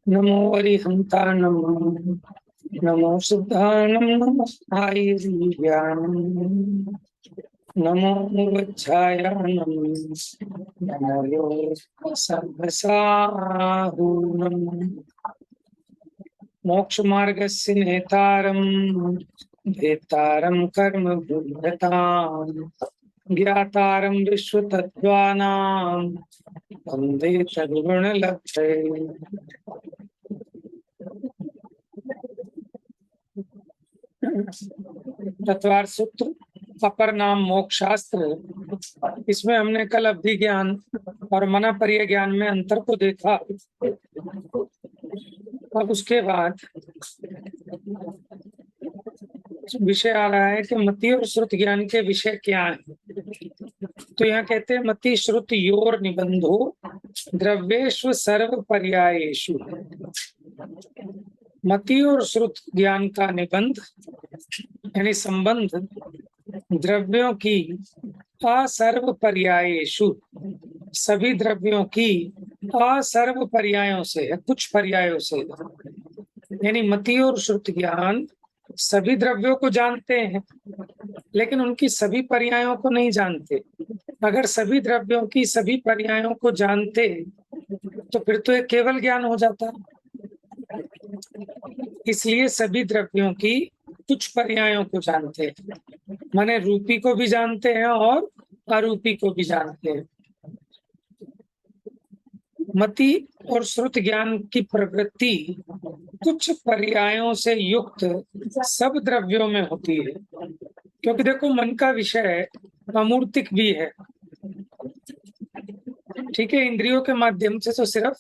नमो अरिहंताणं नमो शुद्धानं नमो आयुर्ज्ञानं नमो वज्रायानं नमो सर्वसाहूनम् मोक्षमार्गस्य नेतारं भेतारं कर्म भूयताम् ज्ञातारं विश्वतत्त्वानां वन्दे तद्गुणलक्षणे। तत्वार सूत्र अपर नाम मोक्ष शास्त्र, इसमें हमने कल अवधि ज्ञान और मना परिय ज्ञान में अंतर को देखा। अब उसके बाद विषय आ रहा है कि मति और श्रुत ज्ञान के विषय क्या है। तो यहाँ कहते हैं मति श्रुत योर निबंधो द्रव्येषु सर्व पर्यायेषु। मति और श्रुत ज्ञान का निबंध यानी संबंध द्रव्यों की असर्व पर्यायेषु, सभी द्रव्यों की असर्व पर्यायों से, कुछ पर्यायों से। यानी मति और श्रुत ज्ञान सभी द्रव्यों को जानते हैं लेकिन उनकी सभी पर्यायों को नहीं जानते। अगर सभी द्रव्यों की सभी पर्यायों को जानते तो फिर तो एक केवल ज्ञान हो जाता। इसलिए सभी द्रव्यों की कुछ पर्यायों को जानते हैं, माने रूपी को भी जानते हैं और अरूपी को भी जानते हैं। मति और श्रुत ज्ञान की प्रवृत्ति कुछ पर्यायों से युक्त सब द्रव्यों में होती है, क्योंकि देखो मन का विषय अमूर्तिक भी है। ठीक है, इंद्रियों के माध्यम से तो सिर्फ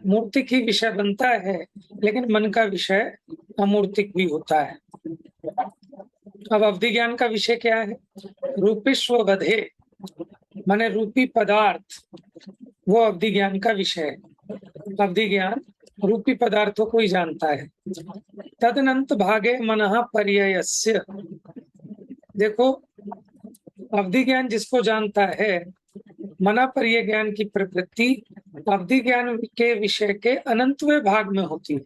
मूर्तिक ही विषय बनता है, लेकिन मन का विषय अमूर्तिक भी होता है। अब अवधि ज्ञान का विषय क्या है? रूपिष्व वधे, माने रूपी पदार्थ, वो अवधि ज्ञान का विषय है। अवधि ज्ञान रूपी पदार्थों को ही जानता है। तदनंत भागे मनः पर्ययस्य, देखो अवधि ज्ञान जिसको जानता है, मना पर्य ज्ञान की प्रवृत्ति अवधि ज्ञान के विषय के अनंतवें भाग में होती है,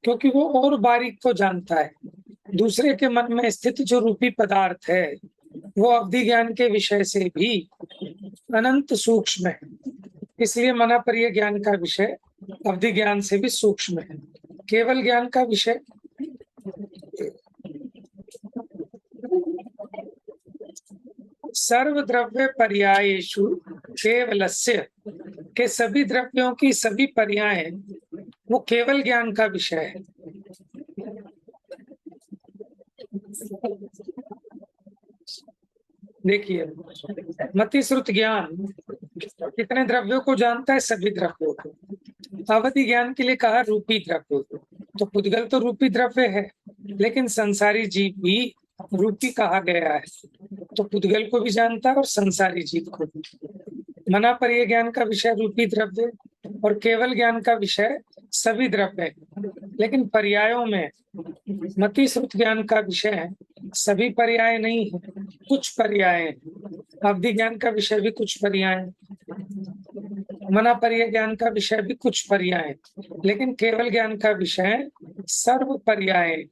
क्योंकि वो और बारीक को जानता है। दूसरे के मन में स्थित जो रूपी पदार्थ है वो अवधि ज्ञान के विषय से भी अनंत सूक्ष्म है। इसलिए मना पर्य ज्ञान का विषय अवधि ज्ञान से भी सूक्ष्म है। केवल ज्ञान का विषय सर्व द्रव्य पर्यायेषु केवलस्य, के सभी द्रव्यों की सभी पर्याय वो केवल ज्ञान का विषय है। देखिए मति श्रुत ज्ञान कितने द्रव्यों को जानता है? सभी द्रव्यों को। अवधि ज्ञान के लिए कहा रूपी द्रव्य को। तो पुद्गल तो रूपी द्रव्य है, लेकिन संसारी जीव भी रूपी कहा गया है, तो पुद्गल को भी जानता है और संसारी जीव को भी। मना पर्य ज्ञान का विषय रूपी द्रव्य और केवल ज्ञान का विषय सभी द्रव्य, लेकिन पर्यायों में मति श्रुत ज्ञान का विषय सभी पर्याय नहीं है, कुछ पर्याय। अवधि ज्ञान का विषय भी कुछ पर्याय, मना पर्य ज्ञान का विषय भी कुछ पर्याय, लेकिन केवल ज्ञान का विषय सर्व पर्याय।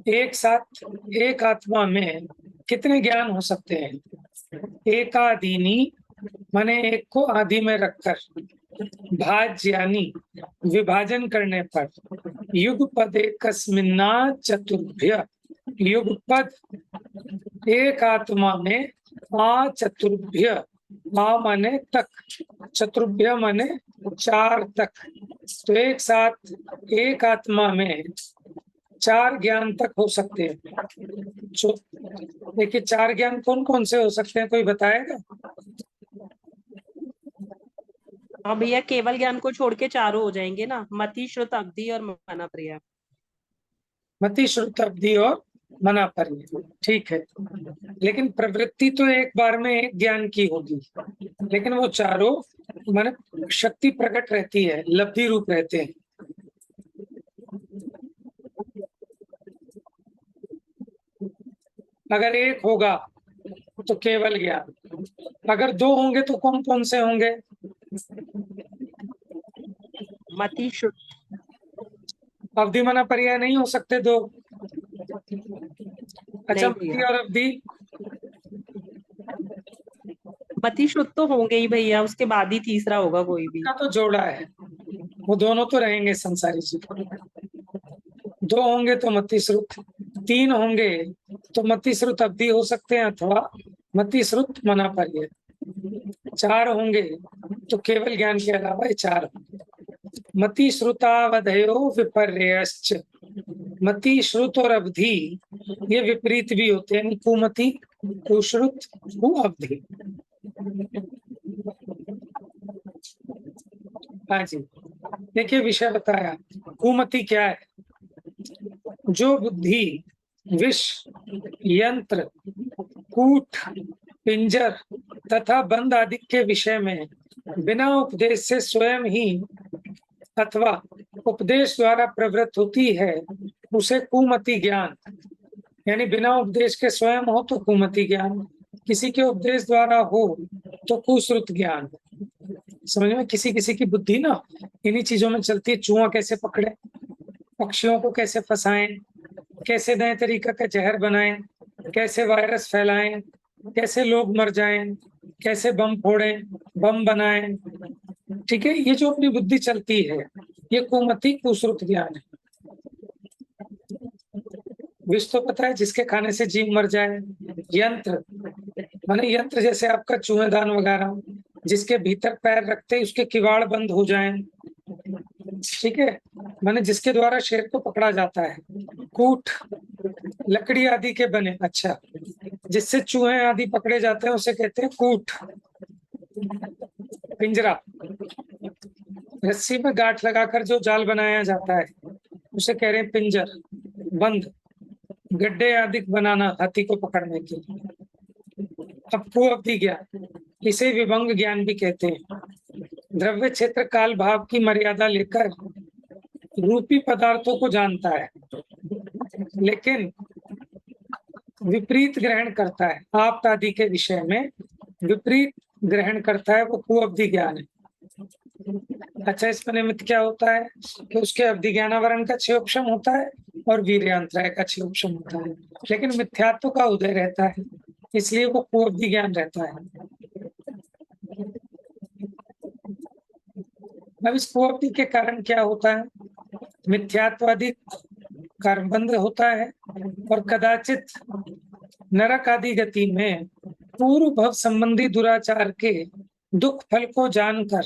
एक साथ एक आत्मा में कितने ज्ञान हो सकते हैं? एकादीनी, माने एक को आदि में रखकर, भाज्यानी, विभाजन करने पर, युगपद एकस्मिन्ना चतुर्भ्य, युगपद एक आत्मा में आ चतुर्भ्य, आ माने तक, चतुर्भ्य माने चार तक। तो एक साथ एक आत्मा में चार ज्ञान तक हो सकते हैं। देखिए चार ज्ञान कौन कौन से हो सकते हैं, कोई बताएगा? हाँ भैया, केवल ज्ञान को छोड़ के चारों हो जाएंगे ना, मति श्रुत अवधि और मना प्रिया। मति श्रुत अवधि और मना पर्य, ठीक है। लेकिन प्रवृत्ति तो एक बार में एक ज्ञान की होगी, लेकिन वो चारों माने शक्ति प्रकट रहती है, लब्धि रूप रहते हैं। अगर एक होगा तो केवल ज्ञान, अगर दो होंगे तो कौन कौन से होंगे? मति श्रुत अवधि मना पर्याय नहीं हो सकते दो। अच्छा, नहीं मति भैया, और अवधि मति श्रुत तो होंगे ही भैया, उसके बाद ही तीसरा होगा कोई भी। का तो जोड़ा है, वो दोनों तो रहेंगे संसारी जीव। दो होंगे तो मति श्रुत, तीन होंगे तो मति श्रुत अवधि हो सकते हैं अथवा मति श्रुत मना पर्याय। चार होंगे तो केवल ज्ञान के अलावा ये चार होंगे। मति श्रुतावधयो विपर्यश्च, मति श्रुत और अवधि ये विपरीत भी होते हैं, कुमति कुश्रुत कुअवधि। हाँ जी, देखिए विषय बताया। कुमति क्या है? जो बुद्धि विष, यंत्र, कूट, पिंजर तथा बंद आदि के विषय में बिना उपदेश से स्वयं ही अथवा उपदेश द्वारा प्रवृत्त होती है, उसे कुमति ज्ञान, यानी बिना उपदेश के स्वयं हो तो कुमति ज्ञान, किसी के उपदेश द्वारा हो तो कुश्रुत ज्ञान। समझ में? किसी किसी की बुद्धि ना इन्हीं चीजों में चलती है। चूहा कैसे पकड़े, पक्षियों को कैसे फंसाएं, कैसे नए तरीका का जहर बनाएं, कैसे वायरस फैलाएं, कैसे लोग मर जाएं, कैसे बम फोड़ें, बम बनाएं। ठीक है, ये जो अपनी बुद्धि चलती है ये कुमति कुश्रुत ज्ञान है। विष तो पता है जिसके खाने से जीव मर जाए। यंत्र माने यंत्र जैसे आपका चूहेदान वगैरह, जिसके भीतर पैर रखते ही उसके किवाड़ बंद हो जाएं। ठीक है, माने जिसके द्वारा शेर को पकड़ा जाता है। कूट लकड़ी आदि के बने, अच्छा, जिससे चूहे आदि पकड़े जाते हैं उसे कहते हैं कूट। पिंजरा रस्सी में गांठ लगाकर जो जाल बनाया जाता है उसे कह रहे हैं पिंजर। बंद गड्ढे आदि बनाना हाथी को पकड़ने के लिए। अब कुअवधि ज्ञान, इसे विभंग ज्ञान भी कहते हैं। द्रव्य क्षेत्र काल भाव की मर्यादा लेकर रूपी पदार्थों को जानता है, लेकिन विपरीत ग्रहण करता है। आप आदि के विषय में विपरीत ग्रहण करता है, वो कुअवधि ज्ञान है। अच्छा, इसमें निमित्त क्या होता है कि उसके अवधि ज्ञानावरण का क्षयोपशम होता है और वीर्यांतराय का क्षयोपशम होता है, लेकिन मिथ्यात्व का उदय रहता है, इसलिए वो कुअवधि ज्ञान रहता है। अब इस कुअवधि के कारण क्या होता है? मिथ्यात्वादी कर्मबंध होता है और कदाचित नरक आदि गति में पूर्व भव संबंधी दुराचार के दुख फल को जानकर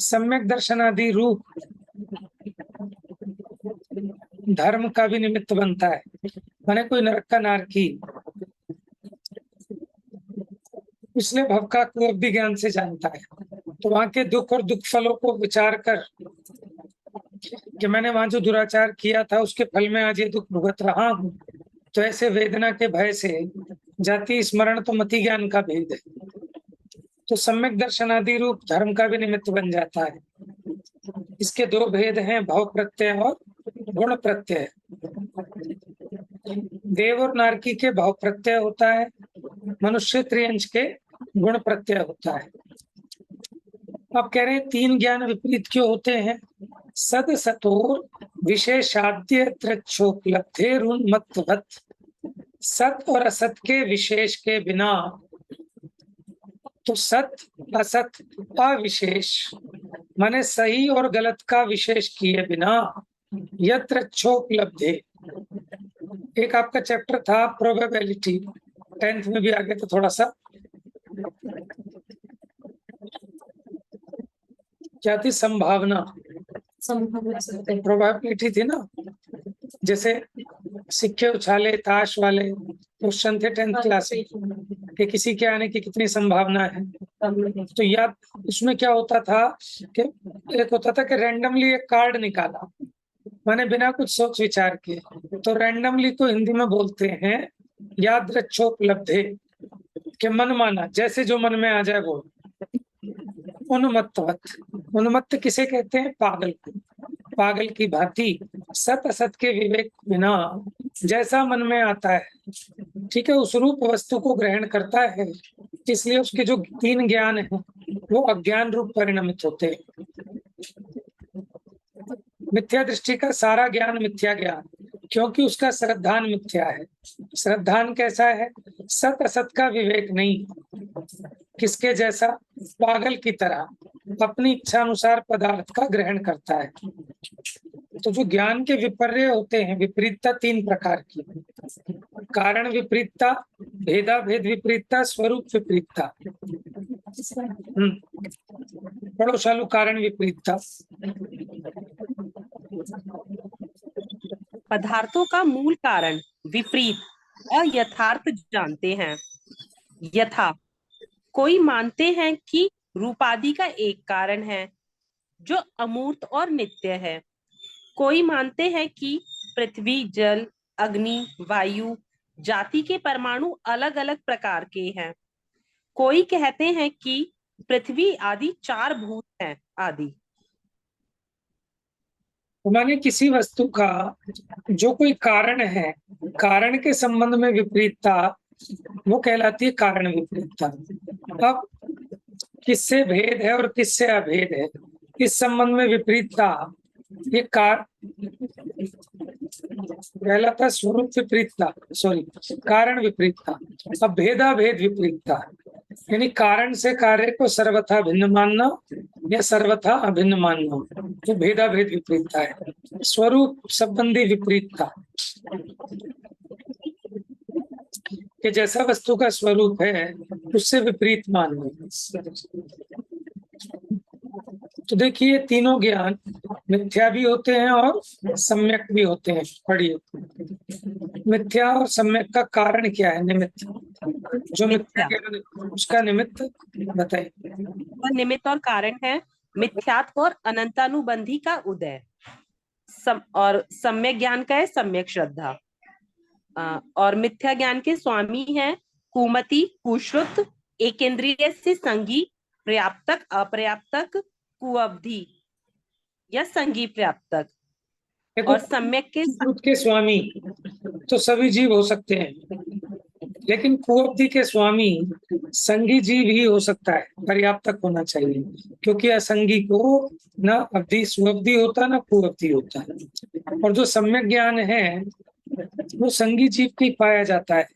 सम्यक दर्शन आदि रूप धर्म का भी निमित्त बनता है। माने कोई नरक का नारकी पिछले भव का कुअवधि ज्ञान से जानता है, तो वहां के दुख और दुख फलों को विचार कर कि मैंने वहां जो दुराचार किया था उसके फल में आज ये दुख भुगत रहा हूं, तो ऐसे वेदना के भय से जाति स्मरण तो मति ज्ञान का भेद है, तो सम्यक दर्शन आदि रूप धर्म का भी निमित्त बन जाता है। इसके दो भेद हैं, भव प्रत्यय और गुण प्रत्यय। देव और नारकी के भव प्रत्यय होता है, मनुष्य त्रियंश के गुण प्रत्यय होता है। अब कह रहे हैं तीन ज्ञान विपरीत क्यों होते हैं? सद सतोर विशेषाद्य त्रोपलब्धेरुन्मत्तवत्, सत और असत के विशेष के बिना, तो सत असत अविशेष माने सही और गलत का विशेष किए बिना, यत्र क्षोपलब्धे। एक आपका चैप्टर था प्रोबेबिलिटी, 10th में भी आगे, तो थोड़ा सा क्या थी? संभावना, प्रोबेबिलिटी थी ना। जैसे सिक्के उछाले ताश वाले क्वेश्चन थे 10th क्लास के, किसी के आने की कितनी संभावना है। तो याद उसमें क्या होता था कि एक होता था कि रैंडमली एक कार्ड निकाला, मैंने बिना कुछ सोच विचार किए, तो रैंडमली को हिंदी में बोलते हैं यादृच्छोपलब्धे, कि मन माना जैसे जो मन में आ जाए वो। उन्मत्तवत, उन्मत्त किसे कहते हैं? पागल को। पागल की भांति सत असत के विवेक बिना जैसा मन में आता है, ठीक है, उस रूप वस्तु को ग्रहण करता है, इसलिए उसके जो तीन ज्ञान है वो अज्ञान रूप परिणमित होते हैं। मिथ्या दृष्टि का सारा ज्ञान मिथ्या ज्ञान, क्योंकि उसका श्रद्धान मिथ्या है। श्रद्धान कैसा है? सत असत का विवेक नहीं, किसके जैसा? पागल की तरह अपनी इच्छा अनुसार पदार्थ का ग्रहण करता है। तो जो ज्ञान के विपर्य होते हैं, विपरीतता तीन प्रकार की: कारण विपरीतता, भेदा भेद विपरीतता, स्वरूप विपरीतता। पढ़ो शालू कारण विपरीतता। पदार्थों का मूल कारण विपरीत और यथार्थ जानते हैं। यथा कोई मानते हैं कि रूपादि का एक कारण है जो अमूर्त और नित्य है। कोई मानते हैं कि पृथ्वी, जल, अग्नि, वायु जाति के परमाणु अलग अलग प्रकार के हैं। कोई कहते हैं कि पृथ्वी आदि चार भूत हैं आदि। माने किसी वस्तु का जो कोई कारण है, कारण के संबंध में विपरीतता, वो कहलाती है कारण विपरीतता। अब किससे भेद है और किससे अभेद है, इस संबंध में विपरीतता, ये कहलाता स्वरूप विपरीतता, सॉरी कारण विपरीतता। अब भेदा भेद विपरीतता, यानी कारण से कार्य को सर्वथा भिन्न मानना या सर्वथा अभिन्न मानना, तो भेदा भेद विपरीतता है। स्वरूप संबंधी विपरीतता, कि जैसा वस्तु का स्वरूप है उससे विपरीत मानना। तो देखिए तीनों ज्ञान मिथ्या भी होते हैं और सम्यक भी होते हैं। पढ़िए, मिथ्या और सम्यक का कारण क्या है? निमित्त। जो मिथ्या ज्ञान उसका निमित्त बताइए। और निमित्त और कारण है मिथ्यात्व और अनंतानुबंधी का उदय। और सम्यक ज्ञान का है सम्यक श्रद्धा। और मिथ्या ज्ञान के स्वामी हैं कुमति, कुश्रुत, एकेंद्रिय से संगी, पर्याप्तक, अपर्याप्तक, कुअवधि या संगी पर्याप्तक। देखो, और सम्यक के स्वामी तो सभी जीव हो सकते हैं, लेकिन कुअवधि के स्वामी संगी जीव ही हो सकता है, पर्याप्तक होना चाहिए, क्योंकि असंगी को न अवधि सुअवधि होता न कुअवधि होता है। और जो सम्यक ज्ञान है वो संगी जीव की पाया जाता है,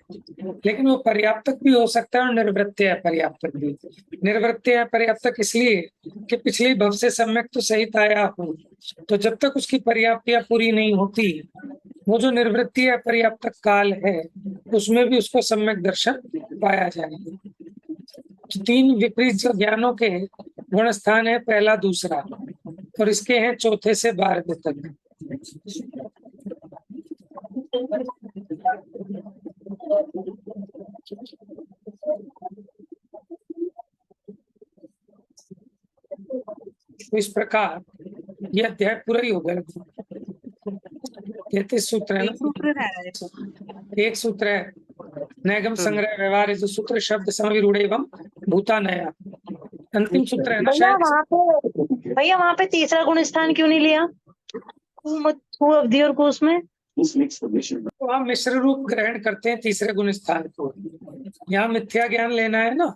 लेकिन वो पर्याप्तक भी हो सकता है और निर्वृत्य पर्याप्तक भी। निर्वृत्य पर्याप्तक इसलिए कि पिछली भव से सम्यक तो सहित आया हूँ, तो जब तक उसकी पर्याप्तियां पूरी नहीं होती, वो जो निवृत्ति या पर्याप्तक काल है उसमें भी उसको सम्यक दर्शन पाया जाएगा। तो तीन विपरीत जो ज्ञानों के गुण स्थान है, पहला दूसरा, और इसके हैं चौथे से 12वें तक। तो इस प्रकार यह अध्याय पूरा ही हो गया। 33 सूत्र है ना, एक सूत्र है नैगम संग्रह व्यवहार, जो सूत्र शब्द समविरूढ़ एवं भूता नया, अंतिम सूत्र है ना शायद। भैया वहाँ पे तीसरा गुण स्थान क्यों नहीं लिया? अवधि और कोष में तो हम मिश्र रूप ग्रहण करते हैं तीसरे गुण स्थान को। यहाँ मिथ्या ज्ञान लेना है ना,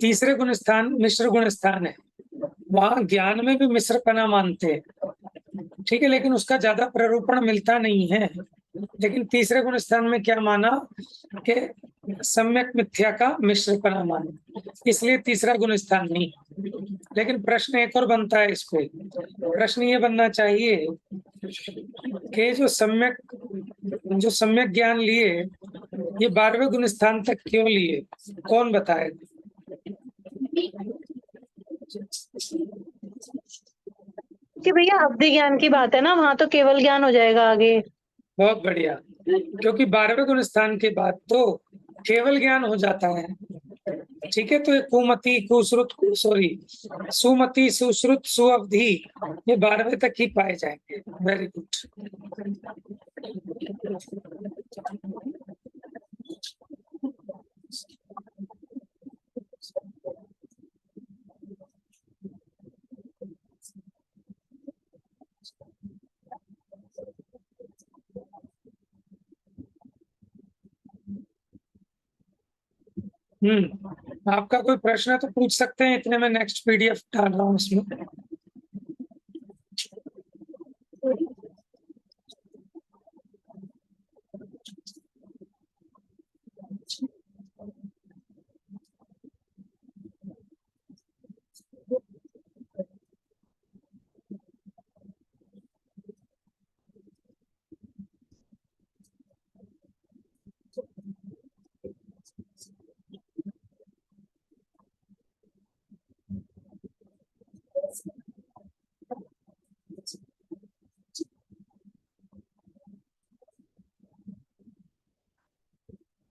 तीसरे गुण स्थान मिश्र गुण स्थान है, वहां ज्ञान में भी मिश्रपना मानते हैं, ठीक है, लेकिन उसका ज्यादा प्ररूपण मिलता नहीं है। लेकिन तीसरे गुण स्थान में क्या माना कि सम्यक मिथ्या का मिश्रपना माना, इसलिए तीसरा गुण स्थान नहीं। लेकिन प्रश्न एक और बनता है इस पे, प्रश्न ये बनना चाहिए कि जो सम्यक ज्ञान लिए ये 12वें गुण स्थान तक क्यों लिए, कौन बताएगा? कि भैया अवधि ज्ञान की बात है ना, वहाँ तो केवल ज्ञान हो जाएगा आगे। बहुत बढ़िया, क्योंकि 12वें गुण स्थान के बाद तो केवल ज्ञान हो जाता है, ठीक है। तो कुमति, कुश्रुत, सॉरी सुमति, सुश्रुत, सुअवधि, ये 12वें तक ही पाए जाएंगे। Very good. आपका कोई प्रश्न है तो पूछ सकते हैं, इतने में नेक्स्ट PDF डाल रहा हूँ इसमें।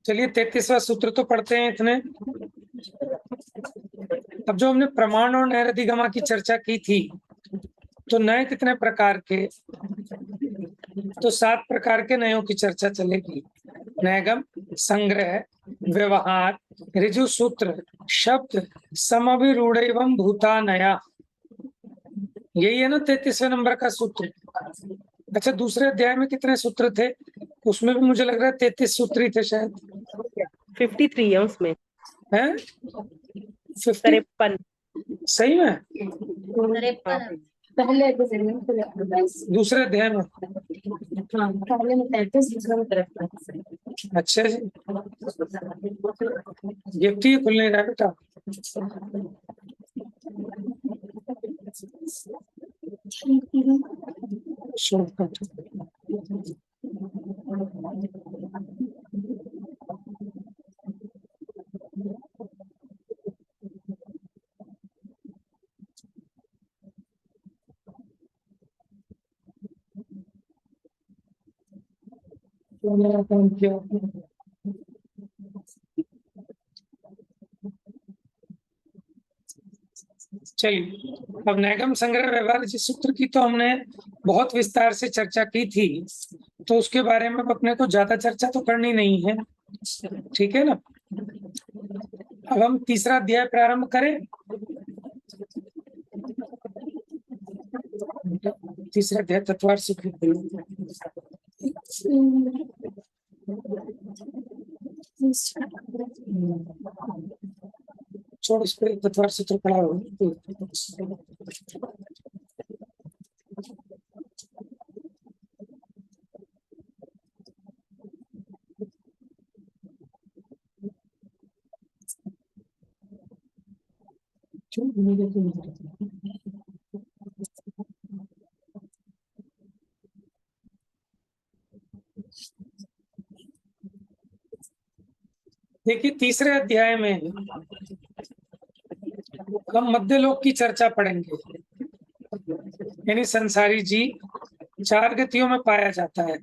चलिए 33वां सूत्र तो पढ़ते हैं इतने। अब जो हमने प्रमाण और नैरधिगमा की चर्चा की थी, तो नए कितने प्रकार के, तो 7 प्रकार के नयों की चर्चा चलेगी। नैगम, संग्रह, व्यवहार, ऋजु सूत्र, शब्द, समभिरूढ़ एवं भूता नया। यही है ना 33वें नंबर का सूत्र। अच्छा, दूसरे अध्याय में कितने सूत्र थे? उसमें भी मुझे लग रहा है 33 सूत्र ही थे शायद। 53 है उसमें। है 50? 53। सही में? हाँ। पहले दूसरे अध्याय में? पहले में 33, दूसरे में 53। अच्छा जी, गिफ्ट ही खुल नहीं रहा बेटा। शॉर्टकट। तो मेरा काम किया आपने? चलिए, अब नैगम, संग्रह, व्यवहार, जिस सूत्र की तो हमने बहुत विस्तार से चर्चा की थी, तो उसके बारे में अपने को ज्यादा चर्चा तो करनी नहीं है, ठीक है ना। अब हम तीसरा अध्याय प्रारंभ करें। तीसरा अध्याय तत्वार सूत्र। छोड़, इस पे तत्वार सूत्र पढ़ा हो। देखिए, तीसरे अध्याय में हम मध्यलोक की चर्चा पढ़ेंगे। यानी संसारी जी 4 गतियों में पाया जाता है।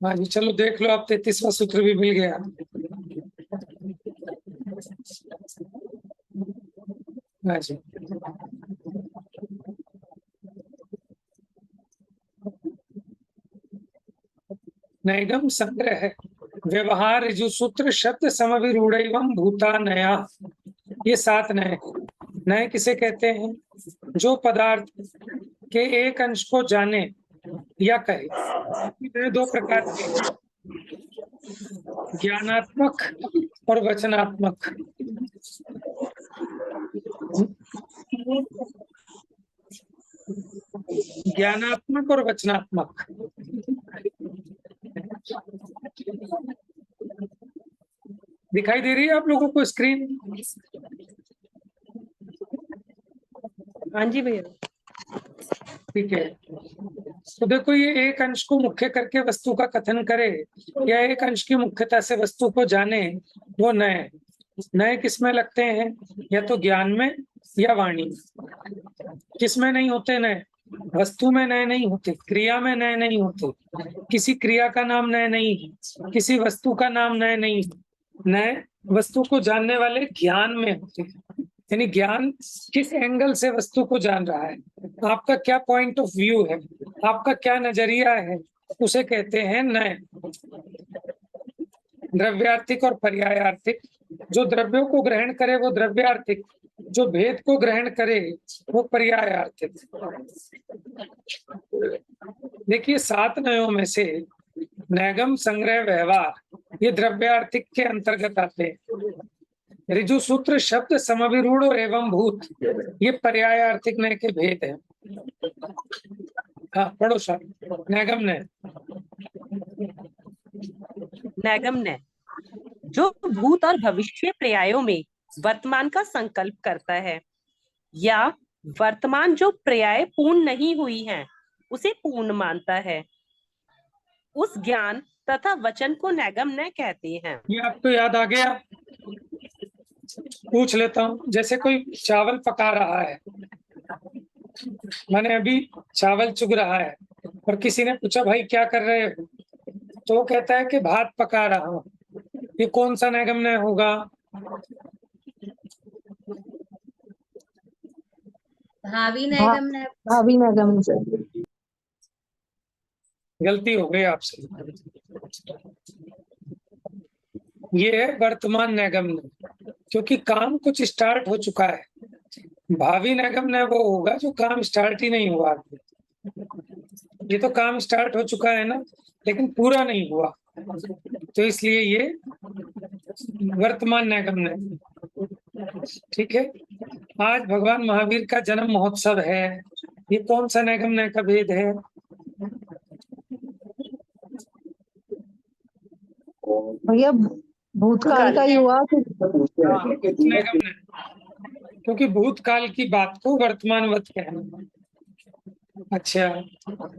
हाँ जी, चलो देख लो, आप 33वां सूत्र भी मिल गया। हाँ जी, नैगम, संग्रह, व्यवहार, ऋजु सूत्र, शब्द, समभिरूढ़ एवं भूता नया। ये 7 नए। नए किसे कहते हैं? जो पदार्थ के एक अंश को जाने या कहे। नए 2 प्रकार के, ज्ञानात्मक और वचनात्मक। ज्ञानात्मक और वचनात्मक। दिखाई दे रही है आप लोगों को स्क्रीन? हाँ जी भैया। ठीक है, तो देखो, ये एक अंश को मुख्य करके वस्तु का कथन करे या एक अंश की मुख्यता से वस्तु को जाने, वो नए। नए किसमें लगते हैं? या तो ज्ञान में या वाणी में। किसमें नहीं होते नए? वस्तु में नए नहीं होते, क्रिया में नए नहीं होते। किसी क्रिया का नाम नए नहीं, किसी वस्तु का नाम नए नहीं। नए वस्तु को जानने वाले ज्ञान में होते हैं। यानी ज्ञान किस एंगल से वस्तु को जान रहा है, आपका क्या पॉइंट ऑफ व्यू है, आपका क्या नजरिया है, उसे कहते हैं नए। द्रव्यार्थिक और पर्यायार्थिक। जो द्रव्यों को ग्रहण करे वो द्रव्यार्थिक, जो भेद को ग्रहण करे वो पर्यायार्थिक। देखिए, 7 नयों में से नैगम, संग्रह, व्यवहार, ये द्रव्यार्थिक के अंतर्गत आते हैं। ऋजु सूत्र, शब्द, समभिरूढ़ और एवं भूत, ये पर्यायार्थिक नय के भेद हैं। हाँ, पढ़ो सर। नैगम ने, नैगम ने जो भूत और भविष्य पर्यायों में वर्तमान का संकल्प करता है या वर्तमान जो पर्याय पूर्ण नहीं हुई है उसे पूर्ण मानता है। उस ज्ञान तथा वचन को नैगम्य कहते हैं। ये आपको याद आ गया? पूछ लेता हूँ, जैसे कोई चावल पका रहा है, मैंने अभी चावल चुग रहा है और किसी ने पूछा भाई क्या कर रहे हो, तो वो कहता है कि भात पका रहा हूँ। ये कौन सा नैगम्य होगा? भावी नैगम ने भावी नैगम से। गलती हो गई आपसे। ये है वर्तमान नैगम्य, क्योंकि काम कुछ स्टार्ट हो चुका है। भावी नैगम्य वो होगा जो काम स्टार्ट ही नहीं हुआ। ये तो काम स्टार्ट हो चुका है ना, लेकिन पूरा नहीं हुआ, तो इसलिए ये वर्तमान नैगम्य है। ठीक है। आज भगवान महावीर का जन्म महोत्सव है, ये कौन सा नैगम्य का भेद है? भैया भूतकाल का ही हुआ कि नैगम्य, क्योंकि भूतकाल की बात को वर्तमानवत कहना। अच्छा,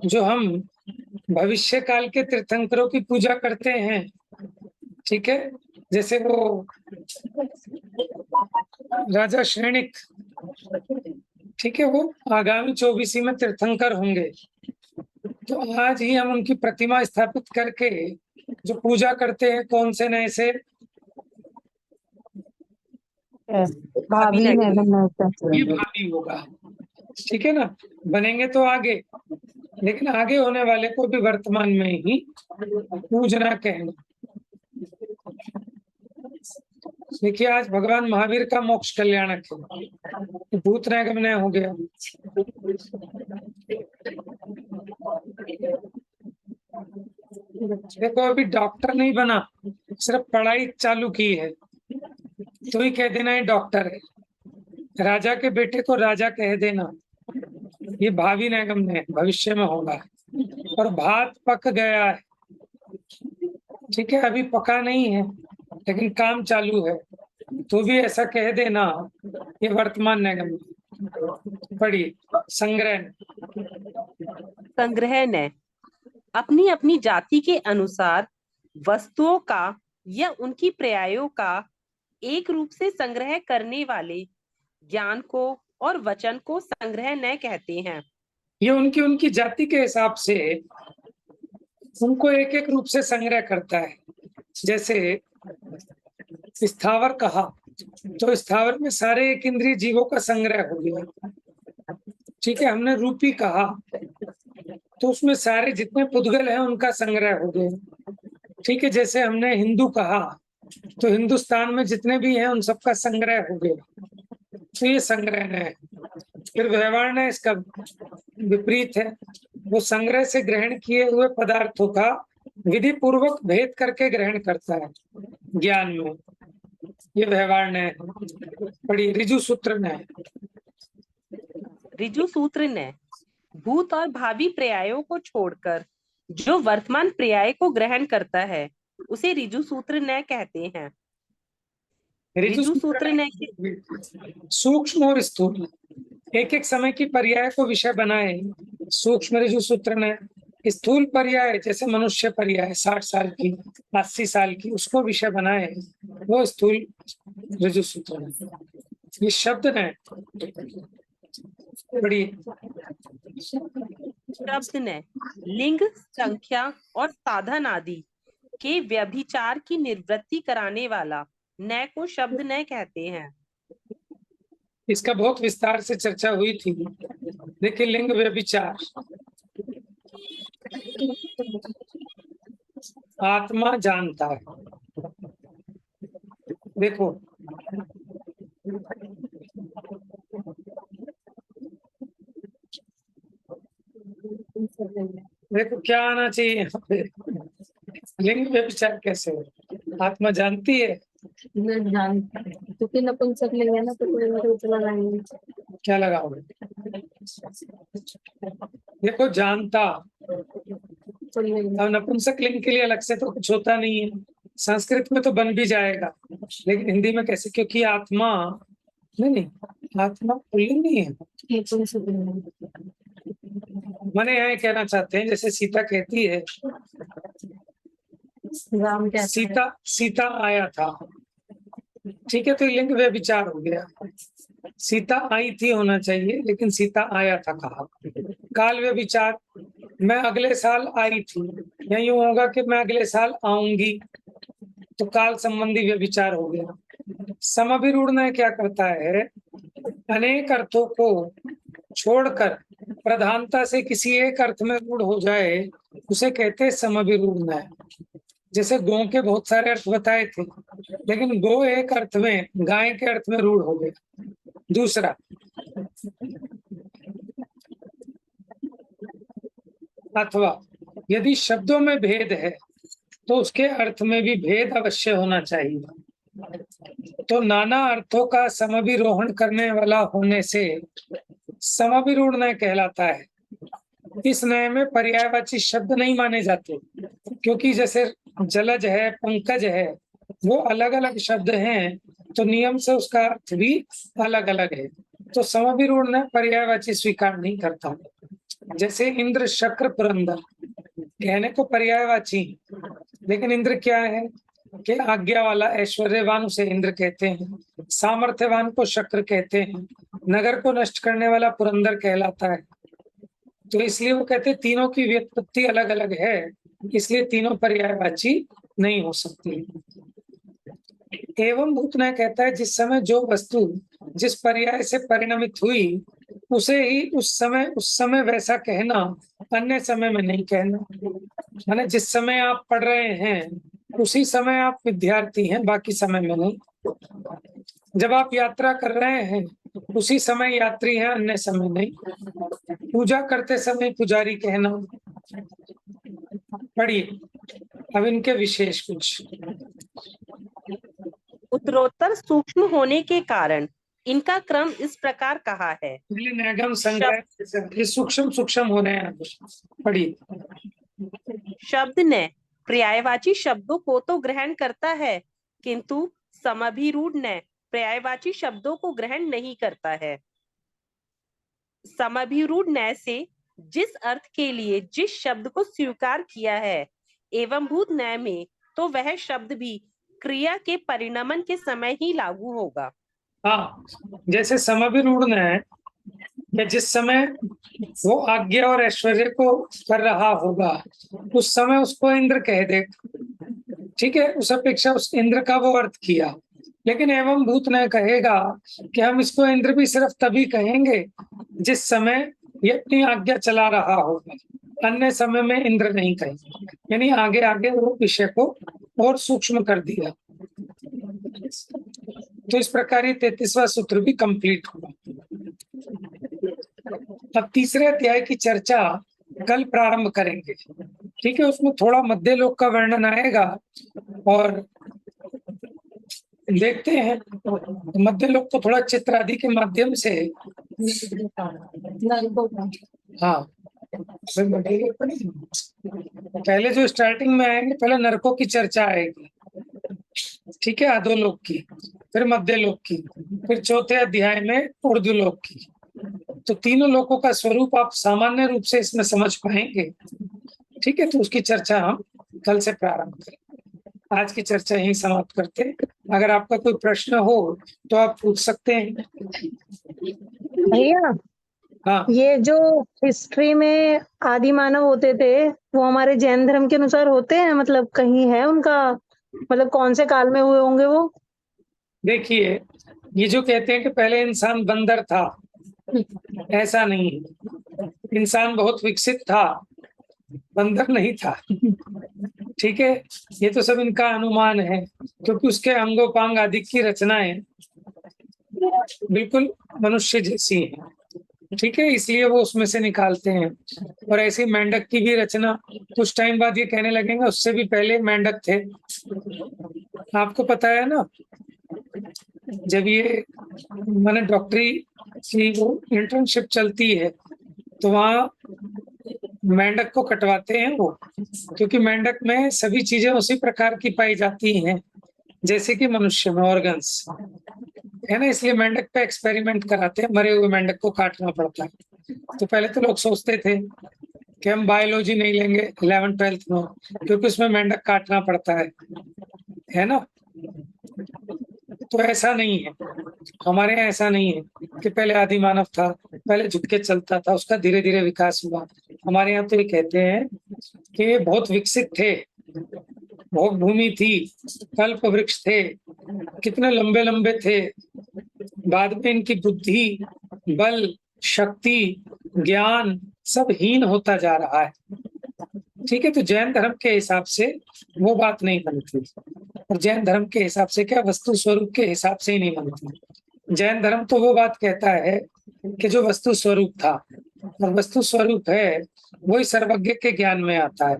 जो हम भविष्य काल के तीर्थंकरों की पूजा करते हैं, ठीक है, जैसे वो राजा श्रेणिक, ठीक है, वो आगामी 24 में तीर्थंकर होंगे, तो आज ही हम उनकी प्रतिमा स्थापित करके जो पूजा करते हैं, कौन से नए से? भावी नैगम से। ये भावी होगा, ठीक है ना। बनेंगे तो आगे, लेकिन आगे होने वाले को भी वर्तमान में ही पूजना कहना। देखिए, आज भगवान महावीर का मोक्ष कल्याणक है, भूत नैगम्य हो गया। देखो, अभी डॉक्टर नहीं बना, सिर्फ पढ़ाई चालू की है, तो ही कह देना ये डॉक्टर है। राजा के बेटे को राजा कह देना, ये भावी नैगम्य है, भविष्य में होगा। और भात पक गया है, ठीक है, अभी पका नहीं है लेकिन काम चालू है, तो भी ऐसा कह देना, ये वर्तमान नैगम्य। पढ़िए, संग्रह। संग्रह ने अपनी अपनी जाति के अनुसार वस्तुओं का या उनकी पर्यायों का एक रूप से संग्रह करने वाले ज्ञान को और वचन को संग्रह न कहते हैं। ये उनकी उनकी जाति के हिसाब से उनको एक एक रूप से संग्रह करता है। जैसे स्थावर कहा, तो स्थावर में सारे एक इंद्रिय जीवों का संग्रह हो गया, ठीक है। हमने रूपी कहा, तो उसमें सारे जितने पुद्गल हैं उनका संग्रह हो गया, ठीक है। जैसे हमने हिंदू कहा, तो हिंदुस्तान में जितने भी हैं उन सबका संग्रह हो गया, तो ये संग्रह है। फिर व्यवहार ने इसका विपरीत है, वो संग्रह से ग्रहण किए हुए पदार्थों का विधि पूर्वक भेद करके ग्रहण करता है ज्ञान में, ये व्यवहार ने। बड़ी ऋजु सूत्र ने, ऋजु सूत्र ने भूत और भावी पर्यायों को छोड़कर जो वर्तमान पर्याय को ग्रहण करता है उसे ऋजु सूत्र न कहते हैं। ऋजु सूत्र ने सूक्ष्म और स्थूल एक एक समय की पर्याय को विषय बनाए, सूक्ष्म ऋजु सूत्र ने। स्थूल पर्याय जैसे मनुष्य पर्याय 60 साल की, 80 साल की, उसको विषय बनाए, वो स्थूल ऋजु सूत्र ने। ये शब्द ने बड़ी शब्द ने लिंग, संख्या और साधन आदि के व्यभिचार की निवृत्ति कराने वाला न को शब्द न कहते हैं। इसका बहुत विस्तार से चर्चा हुई थी। देखिए, लिंग व्यभिचार, आत्मा जानता है। देखो, देखो क्या आना चाहिए यहाँ पे, लिंग व्यभिचार कैसे हो? आत्मा जानती है, क्योंकि नपुंसक लिंग है ना, तो कोई लगाएंगे। क्या लगाओगे? देखो, जानता, अब नपुंसक लिंग के लिए अलग से तो कुछ होता नहीं है। संस्कृत में तो बन भी जाएगा, लेकिन हिंदी में कैसे? क्योंकि आत्मा नहीं, आत्मा पुल्लिंग नहीं है। मैंने यहाँ कहना चाहते हैं, जैसे सीता कहती है, राम क्या सीता सीता आया था, ठीक है, तो लिंग व्यभिचार हो गया। सीता आई थी होना चाहिए, लेकिन सीता आया था कहा। काल व्यभिचार, मैं अगले साल आई थी, या यूं होगा कि मैं अगले साल आऊंगी, तो काल संबंधी व्यभिचार हो गया। समभिरूढ़ न्याय क्या करता है, अनेक अर्थों को छोड़कर प्रधानता से किसी एक अर्थ में रूढ़ हो जाए, उसे कहते हैं समभिरूढ़ न्याय। जैसे गौ के बहुत सारे अर्थ बताए थे, लेकिन गो एक अर्थ में, गाय के अर्थ में रूढ़ हो गया। दूसरा, अथवा यदि शब्दों में भेद है तो उसके अर्थ में भी भेद अवश्य होना चाहिए। तो नाना अर्थों का समभिरोहण करने वाला होने से समभिरूढ़ न्याय कहलाता है। इस न्याय में पर्यायवाची शब्द नहीं माने जाते, क्योंकि जैसे जलज है, पंकज है, वो अलग अलग शब्द हैं, तो नियम से उसका अर्थ भी अलग अलग है। तो समभिरूढ़ न्याय पर्यायवाची स्वीकार नहीं करता। जैसे इंद्र, शक्र, पुरंदर कहने को पर्यायवाची, लेकिन इंद्र क्या है कि आज्ञा वाला, ऐश्वर्यवान उसे इंद्र कहते हैं, सामर्थ्यवान को शक्र कहते हैं, नगर को नष्ट करने वाला पुरंदर कहलाता है। तो इसलिए वो कहते हैं तीनों की व्युत्पत्ति अलग अलग है, इसलिए तीनों पर्यायवाची नहीं हो सकती। एवं भूत न्याय कहता है, जिस समय जो वस्तु जिस पर्याय से परिणमित हुई, उसे ही उस समय वैसा कहना, अन्य समय में नहीं कहना। माने जिस समय आप पढ़ रहे हैं उसी समय आप विद्यार्थी हैं, बाकी समय में नहीं। जब आप यात्रा कर रहे हैं उसी समय यात्री हैं, अन्य समय नहीं। पूजा करते समय पुजारी कहना। पढ़िए अब इनके विशेष कुछ। उत्तरोत्तर सूक्ष्म होने के कारण इनका क्रम इस प्रकार कहा है। निगम संग्रह सूक्ष्म सूक्ष्म हो रहे हैं। पढ़िए। शब्द ने पर्यायवाची शब्दों को तो ग्रहण करता है, किंतु समभिरूढ़ ने पर्यायवाची शब्दों को ग्रहण नहीं करता है। समभिरूढ़ न्याय से जिस अर्थ के लिए जिस शब्द को स्वीकार किया है, एवं भूत न्याय में तो वह शब्द भी क्रिया के परिणमन के समय ही लागू होगा। हाँ, जैसे समभिरूढ़ न्याय या जिस समय वो आज्ञा और ऐश्वर्य को कर रहा होगा, उस समय उसको इंद्र कह दे, ठीक है, उस अपेक्षा उस इंद्र का वो अर्थ किया। लेकिन एवं भूत न्याय कहेगा कि हम इसको इंद्र भी सिर्फ तभी कहेंगे जिस समय ये अपनी आज्ञा चला रहा होगा, अन्य समय में इंद्र नहीं कहेंगे। यानी आगे आगे वो विषय को और सूक्ष्म कर दिया। तो इस प्रकार 33वां सूत्र भी कंप्लीट हुआ। अब तीसरे अध्याय की चर्चा कल प्रारंभ करेंगे, ठीक है। उसमें थोड़ा मध्य लोक का वर्णन आएगा और देखते हैं मध्य लोक को थोड़ा चित्र आदि के माध्यम से, हाँ, पहले जो स्टार्टिंग में आएंगे, पहले नरकों की चर्चा आएगी, ठीक है, अधोलोक की, फिर मध्य लोक की, फिर चौथे अध्याय में ऊर्ध्व लोक की। तो तीनों लोकों का स्वरूप आप सामान्य रूप से इसमें समझ पाएंगे, ठीक है। तो उसकी चर्चा हम कल से प्रारंभ करें। आज की चर्चा यहीं समाप्त करते हैं। अगर आपका कोई प्रश्न हो तो आप पूछ सकते हैं। भैया, हाँ, ये जो हिस्ट्री में आदि मानव होते थे, वो हमारे जैन धर्म के अनुसार होते हैं? मतलब कहीं है उनका, मतलब कौन से काल में हुए होंगे वो? देखिए, ये जो कहते हैं कि पहले इंसान बंदर था, ऐसा नहीं है। इंसान बहुत विकसित था, बंदर नहीं था, ठीक है। ये तो सब इनका अनुमान है, क्योंकि उसके अंगोपांग आदि की रचनाएं बिल्कुल मनुष्य जैसी हैं, ठीक है, इसलिए वो उसमें से निकालते हैं। और ऐसी मेंढक की भी रचना कुछ टाइम बाद ये कहने लगेंगे उससे भी पहले मेंढक थे। आपको पता है ना, जब ये मैंने डॉक्टरी की वो इंटर्नशिप चलती है तो वहाँ मेंढक को कटवाते हैं वो, क्योंकि मेंढक में सभी चीजें उसी प्रकार की पाई जाती हैं जैसे कि मनुष्य में ऑर्गन्स। है ना, इसलिए मेंढक पे एक्सपेरिमेंट कराते हैं, मरे हुए मेंढक को काटना पड़ता है। तो पहले तो लोग सोचते थे कि हम बायोलॉजी नहीं लेंगे 11th-12th में, क्योंकि उसमें मेंढक काटना पड़ता है ना। तो ऐसा नहीं है, हमारे यहाँ ऐसा नहीं है कि पहले आदि मानव था, पहले झुक के चलता था, उसका धीरे धीरे विकास हुआ। हमारे यहाँ तो ये कहते हैं कि ये बहुत विकसित थे, बहुत भूमि थी, कल्प वृक्ष थे, कितने लंबे लंबे थे, बाद में इनकी बुद्धि, बल, शक्ति, ज्ञान सब हीन होता जा रहा है। ठीक है, तो जैन धर्म के हिसाब से वो बात नहीं बनती, और जैन धर्म के हिसाब से क्या, वस्तु स्वरूप के हिसाब से ही नहीं बनती। जैन धर्म तो वो बात कहता है कि जो वस्तु स्वरूप था, और वस्तु स्वरूप है वही सर्वज्ञ के ज्ञान में आता है।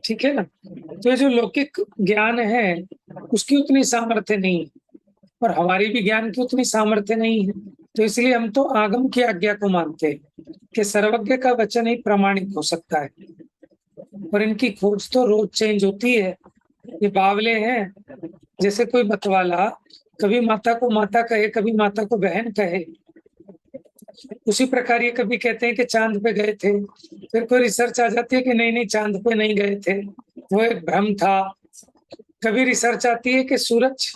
ठीक है ना। तो ये जो लौकिक ज्ञान है उसकी उतनी सामर्थ्य नहीं है, और हमारी भी ज्ञान की उतनी सामर्थ्य नहीं है। तो इसलिए हम तो आगम की आज्ञा को मानते हैं कि सर्वज्ञ का वचन ही प्रमाणिक हो सकता है, और इनकी खोज तो रोज चेंज होती है। ये बावले हैं, जैसे कोई मतवाला कभी माता को माता कहे, कभी माता को बहन कहे, उसी प्रकार ये कभी कहते हैं कि चांद पे गए थे, फिर कोई रिसर्च आ जाती है कि नहीं नहीं चांद पे नहीं गए थे, वो एक भ्रम था। कभी रिसर्च आती है कि सूरज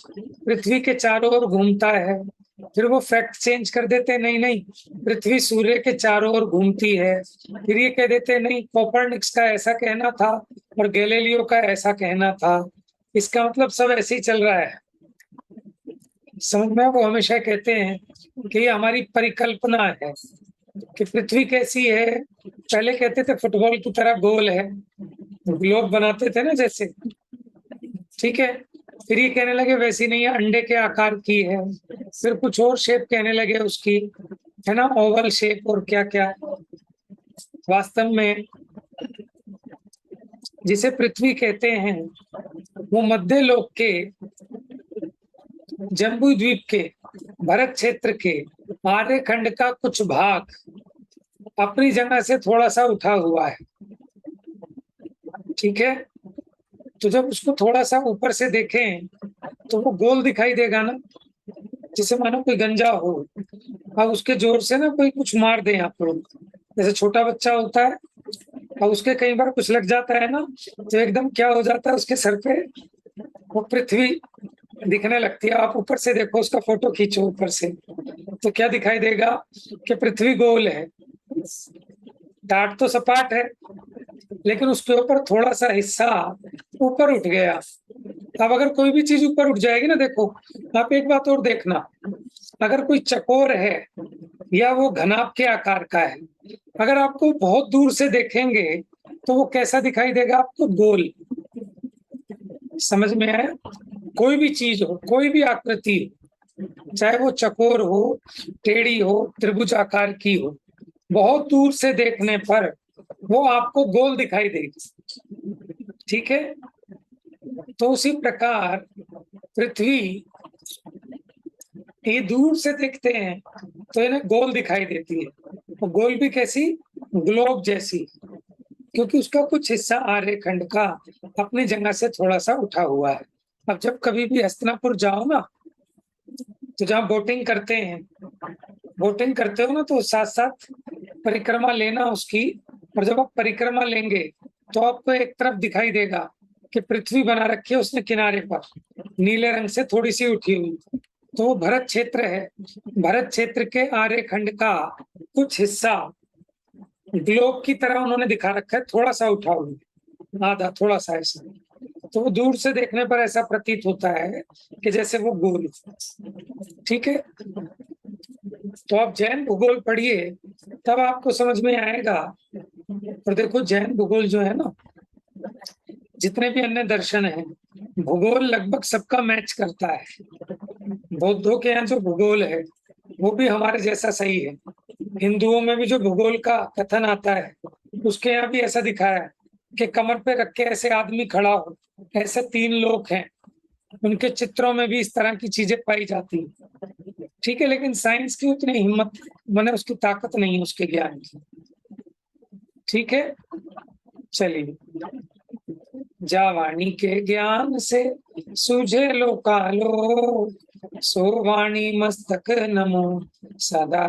पृथ्वी के चारों ओर घूमता है, फिर वो फैक्ट चेंज कर देते हैं, नहीं नहीं पृथ्वी सूर्य के चारों ओर घूमती है। फिर ये कह देते हैं नहीं कोपरनिकस का ऐसा कहना था और गैलीलियो का ऐसा कहना था। इसका मतलब सब ऐसे ही चल रहा है। समझ में, वो हमेशा कहते हैं कि ये हमारी परिकल्पना है कि पृथ्वी कैसी है। पहले कहते थे फुटबॉल की तरह गोल है, ग्लोब बनाते थे ना जैसे, ठीक है। फिर ये कहने लगे वैसी नहीं है, अंडे के आकार की है। फिर कुछ और शेप कहने लगे उसकी, है ना, ओवल शेप और क्या क्या। वास्तव में जिसे पृथ्वी कहते हैं वो मध्य लोक के, जम्बू द्वीप के, भरत क्षेत्र के आर्यखंड का कुछ भाग अपनी जगह से थोड़ा सा उठा हुआ है। ठीक है, तो जब उसको थोड़ा सा ऊपर से देखें तो वो गोल दिखाई देगा ना, जैसे मानो कोई गंजा हो, अब उसके जोर से ना कोई कुछ मार दे आप लोग, जैसे छोटा बच्चा होता है और उसके कई बार कुछ लग जाता है ना, तो एकदम क्या हो जाता है उसके सर पे, वो पृथ्वी दिखने लगती है। आप ऊपर से देखो, उसका फोटो खींचो ऊपर से, तो क्या दिखाई देगा कि पृथ्वी गोल है, टाट तो सपाट है, लेकिन उसके ऊपर थोड़ा सा हिस्सा ऊपर उठ गया। अब अगर कोई भी चीज ऊपर उठ जाएगी ना, देखो आप एक बात और देखना, अगर कोई चकोर है या वो घनाभ के आकार का है, अगर आपको बहुत दूर से देखेंगे तो वो कैसा दिखाई देगा आपको, गोल। समझ में आया? कोई भी चीज हो, कोई भी आकृति, चाहे वो चकोर हो, टेढ़ी हो, त्रिभुज आकार की हो, बहुत दूर से देखने पर वो आपको गोल दिखाई देगी। ठीक है, तो उसी प्रकार पृथ्वी ये दूर से देखते हैं तो इन्हें गोल दिखाई देती है, और गोल भी कैसी, ग्लोब जैसी, क्योंकि उसका कुछ हिस्सा आर्यखंड का अपनी जगह से थोड़ा सा उठा हुआ है। अब जब कभी भी हस्तिनापुर जाओ ना, तो जहाँ बोटिंग करते हैं, बोटिंग करते हो ना, तो साथ साथ परिक्रमा लेना उसकी, और जब आप परिक्रमा लेंगे तो आपको एक तरफ दिखाई देगा कि पृथ्वी बना रखी है उसने किनारे पर, नीले रंग से थोड़ी सी उठी हुई, तो वो भरत क्षेत्र है। भरत क्षेत्र के आर्यखंड का कुछ हिस्सा ग्लोब की तरह उन्होंने दिखा रखा है, थोड़ा सा उठा हुआ, आधा थोड़ा सा ऐसा, तो वो दूर से देखने पर ऐसा प्रतीत होता है कि जैसे वो गोल। ठीक है, तो आप जैन भूगोल पढ़िए, तब आपको समझ में आएगा। और देखो जैन भूगोल जो है ना, जितने भी अन्य दर्शन है, भूगोल लगभग सबका मैच करता है। बौद्धों के यहाँ जो भूगोल है वो भी हमारे जैसा सही है। हिंदुओं में भी जो भूगोल का कथन आता है उसके यहाँ भी ऐसा दिखाया है कि कमर पे रख के ऐसे आदमी खड़ा हो, ऐसे 3 लोग हैं, उनके चित्रों में भी इस तरह की चीजें पाई जाती है। ठीक है, लेकिन साइंस की उतनी हिम्मत, मैंने उसकी ताकत नहीं है उसके ज्ञान की। ठीक है, चलिए। जा वाणी के ज्ञान से सूझे लोकालो, सोवाणी मस्तक नमो सदा